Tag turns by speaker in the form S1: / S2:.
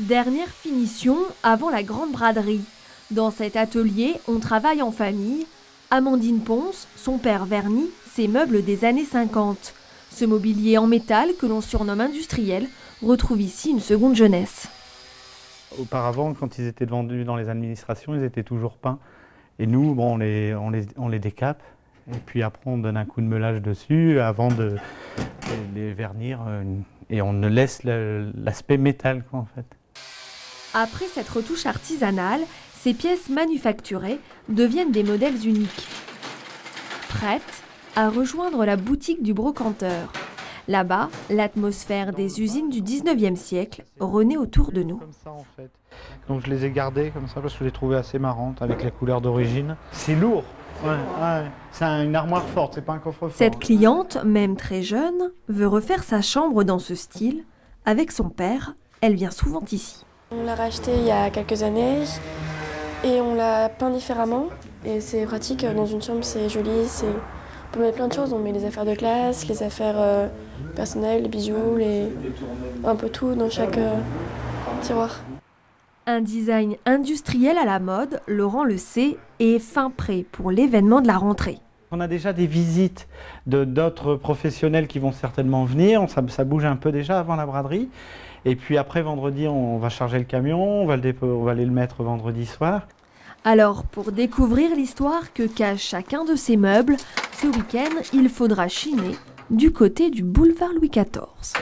S1: Dernière finition avant la grande braderie. Dans cet atelier, on travaille en famille. Amandine Ponce, son père vernit ses meubles des années 50. Ce mobilier en métal que l'on surnomme industriel retrouve ici une seconde jeunesse.
S2: Auparavant, quand ils étaient vendus dans les administrations, ils étaient toujours peints. Et nous, bon, on les décape. Et puis après, on donne un coup de meulage dessus avant de les vernir. Et on laisse l'aspect métal, quoi, en fait.
S1: Après cette retouche artisanale, ces pièces manufacturées deviennent des modèles uniques. Prêtes à rejoindre la boutique du brocanteur. Là-bas, l'atmosphère des usines du 19e siècle renaît autour de nous.
S2: Comme ça, en fait. Donc je les ai gardées comme ça parce que je les trouvais assez marrantes avec les couleurs d'origine. C'est lourd. Ouais. C'est une armoire forte, c'est pas un coffre-fort.
S1: Cette cliente, même très jeune, veut refaire sa chambre dans ce style. Avec son père, elle vient souvent ici.
S3: On l'a racheté il y a quelques années et on l'a peint différemment. Et c'est pratique, dans une chambre c'est joli, on peut mettre plein de choses. On met les affaires de classe, les affaires personnelles, les bijoux, un peu tout dans chaque tiroir.
S1: Un design industriel à la mode, Laurent le sait, et est fin prêt pour l'événement de la rentrée.
S2: On a déjà des visites d'autres professionnels qui vont certainement venir. Ça bouge un peu déjà avant la braderie. Et puis après, vendredi, on va charger le camion, on va aller le mettre vendredi soir.
S1: Alors, pour découvrir l'histoire que cache chacun de ces meubles, ce week-end, il faudra chiner du côté du boulevard Louis XIV.